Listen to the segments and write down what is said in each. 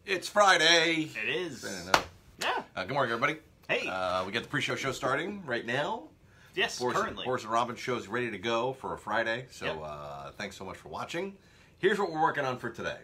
It's Friday. It is. Yeah. Good morning, everybody. Hey. We got the pre-show show starting right now. Yes, Boris currently. Boris and Robyn show's ready to go for a Friday. So thanks so much for watching. Here's what we're working on for today.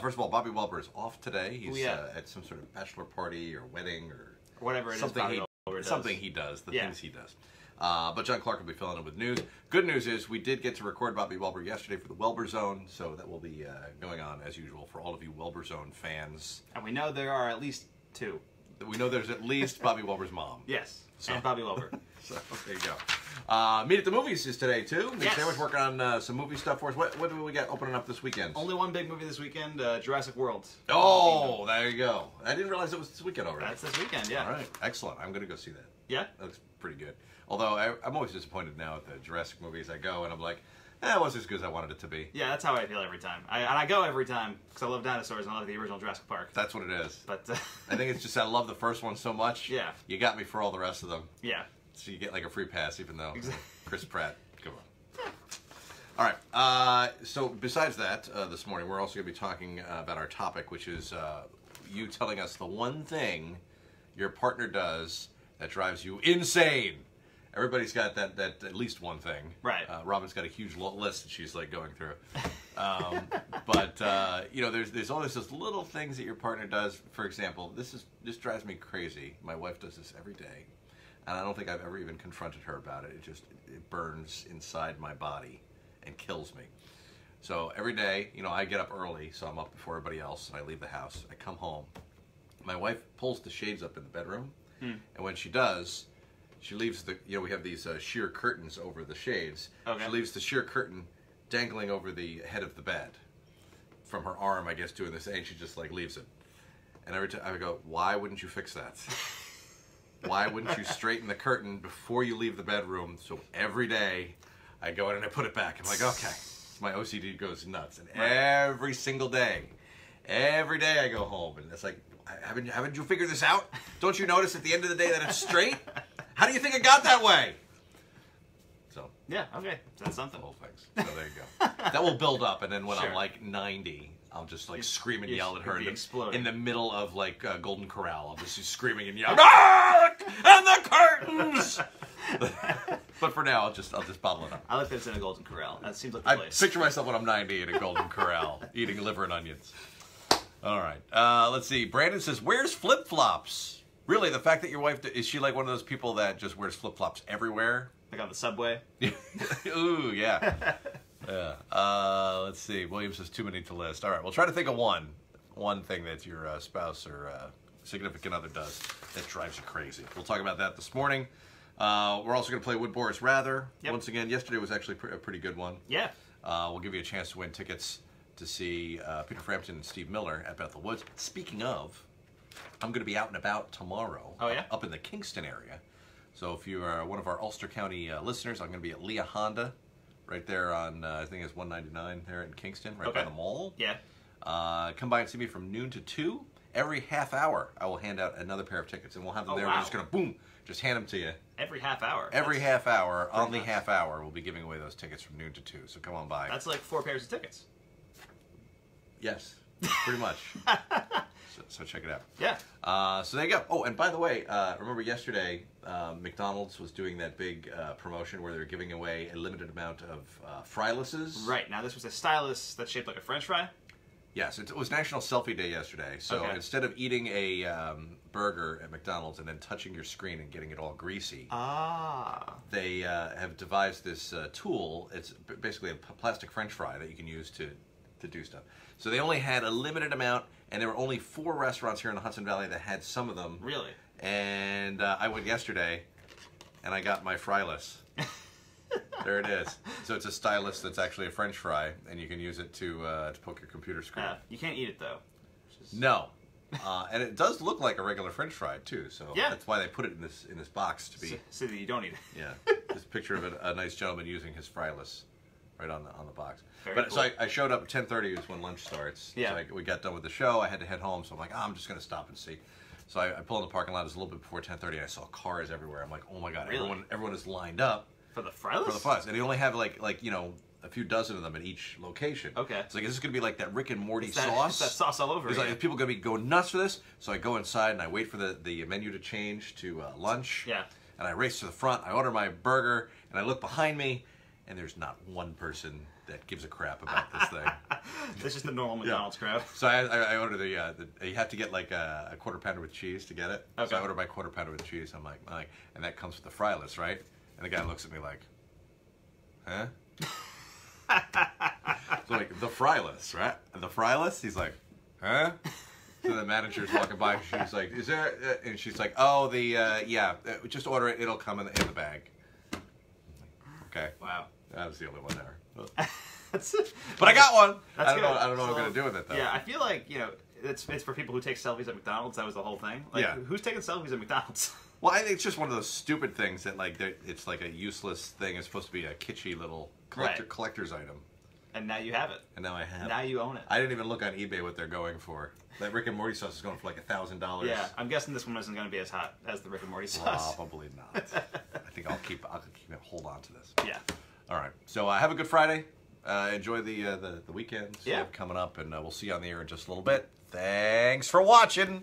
First of all, Bobby Welber is off today. He's at some sort of bachelor party or wedding or whatever it something is. Something he does. Things he does. But John Clark will be filling in with news. Good news is we did get to record Bobby Welber yesterday for the Welber Zone, so that will be going on as usual for all of you Welber Zone fans. And we know there are at least two. We know there's at least Bobby Welber's mom. Yes, and Bobby Welber. So there you go. Meet at the Movies is today too. Nick Sandwich working on some movie stuff for us. What do we got opening up this weekend? Only one big movie this weekend, Jurassic World. Oh, there you go. I didn't realize it was this weekend already. That's this weekend, yeah. All right, excellent. I'm going to go see that. Yeah? That looks pretty good. Although I'm always disappointed now at the Jurassic movies. I go and I'm like, it wasn't as good as I wanted it to be. Yeah, that's how I feel every time. I go every time because I love dinosaurs and I love the original Jurassic Park. That's what it is. But I think it's just I love the first one so much. Yeah. You got me for all the rest of them. Yeah. So you get like a free pass, even though Chris Pratt. Come on. All right. So besides that, this morning we're also going to be talking about our topic, which is you telling us the one thing your partner does that drives you insane. Everybody's got that at least one thing. Right. Robyn's got a huge list that she's like going through. But you know, there's always those little things that your partner does. For example, this drives me crazy. My wife does this every day, and I don't think I've ever even confronted her about it. It burns inside my body and kills me. So every day, you know, I get up early, so I'm up before everybody else, and I leave the house. I come home. My wife pulls the shades up in the bedroom, and when she does, she leaves we have these sheer curtains over the shades. Okay. She leaves the sheer curtain dangling over the head of the bed from her arm, I guess, doing this, and she just like leaves it. And every time I go, why wouldn't you fix that? Why wouldn't you straighten the curtain before you leave the bedroom? So every day I go in and I put it back. I'm like, okay. My OCD goes nuts. And every single day, I go home and it's like, haven't you figured this out? Don't you notice at the end of the day that it's straight? How do you think it got that way? So yeah, okay, that's something. Little things. So there you go. That will build up, and then when I'm like 90, I'll just like scream and yell at her in the middle of like Golden Corral. I'll just be screaming and yelling, "Dark! And the curtains!" But for now, I'll just bottle it up. I like that it's in a Golden Corral. That seems like the place. I picture myself when I'm 90 in a Golden Corral eating liver and onions. All right. Let's see. Brandon says, "Where's flip-flops?" Really, the fact that your wife, is she like one of those people that just wears flip-flops everywhere? Like on the subway? Ooh, yeah. Yeah. Let's see. William says too many to list. All right, we'll try to think of one thing that your spouse or significant other does that drives you crazy. We'll talk about that this morning. We're also going to play Would Boris Rather. Yep. Once again, yesterday was actually a pretty good one. Yeah. We'll give you a chance to win tickets to see Peter Frampton and Steve Miller at Bethel Woods. Speaking of, I'm going to be out and about tomorrow. Oh, yeah? Up in the Kingston area. So if you are one of our Ulster County listeners, I'm going to be at Leah Honda, right there on, I think it's 199 there in Kingston, right by the mall. Yeah. Come by and see me from noon to 2. Every half hour, I will hand out another pair of tickets, and we'll have them there. Wow. We're just going to, boom, just hand them to you. Every half hour? Every half hour, on the half hour, we'll be giving away those tickets from noon to 2. So come on by. That's like 4 pairs of tickets. Yes, pretty much. So check it out. Yeah. So there you go. Oh, and by the way, remember yesterday, McDonald's was doing that big promotion where they were giving away a limited amount of frylesses. Right. Now this was a stylus that's shaped like a French fry? Yes. It was National Selfie Day yesterday. So instead of eating a burger at McDonald's and then touching your screen and getting it all greasy, they have devised this tool. It's basically a plastic French fry that you can use to do stuff. So they only had a limited amount, and there were only 4 restaurants here in the Hudson Valley that had some of them. Really? And I went yesterday, and I got my fryless. There it is. So it's a stylus that's actually a French fry, and you can use it to poke your computer screen. You can't eat it, though. No. And it does look like a regular French fry, too. So that's why they put it in this box to be... So that you don't eat it. Yeah. This picture of a nice gentleman using his fryless. Right on the box. Very cool. So I showed up at 10:30 is when lunch starts. Yeah. So we got done with the show. I had to head home, so I'm like, I'm just going to stop and see. So I pull in the parking lot. It was a little bit before 10:30, and I saw cars everywhere. I'm like, oh my god, really? everyone is lined up for the fryless. For the fryless, and they only have like a few dozen of them at each location. Okay. It's like, is this going to be like that Rick and Morty It's that sauce? sauce all over It's again. like, people going to be going nuts for this? So I go inside and I wait for the menu to change to lunch. Yeah. And I race to the front. I order my burger, and I look behind me, and there's not one person that gives a crap about this thing. It's just the normal McDonald's crowd. So I order the you have to get like a quarter pounder with cheese to get it. Okay. So I order my quarter pounder with cheese. I'm like, and that comes with the fryless, right? And the guy looks at me like, huh? So like, the fryless, right? The fryless? He's like, huh? So the manager's walking by. She's like, is there? And she's like, oh, just order it. It'll come in the bag. Okay. Wow. That was the only one there. That's, But I got one. That's I don't know good. what I'm So, going to do with it, though. Yeah, I feel like, it's for people who take selfies at McDonald's. That was the whole thing. Like, Yeah. who's taking selfies at McDonald's? Well, I think it's just one of those stupid things that, like, it's like a useless thing. It's supposed to be a kitschy little collector's item. And now you have it. And now I have Now it. you own it. I didn't even look on eBay what they're going for. That Rick and Morty sauce is going for like $1,000. Yeah, I'm guessing this one isn't going to be as hot as the Rick and Morty sauce. Probably not. I think I'll keep it, hold on to this. Yeah. All right. So have a good Friday. Enjoy the weekends Yeah. coming up, and we'll see you on the air in just a little bit. Thanks for watching.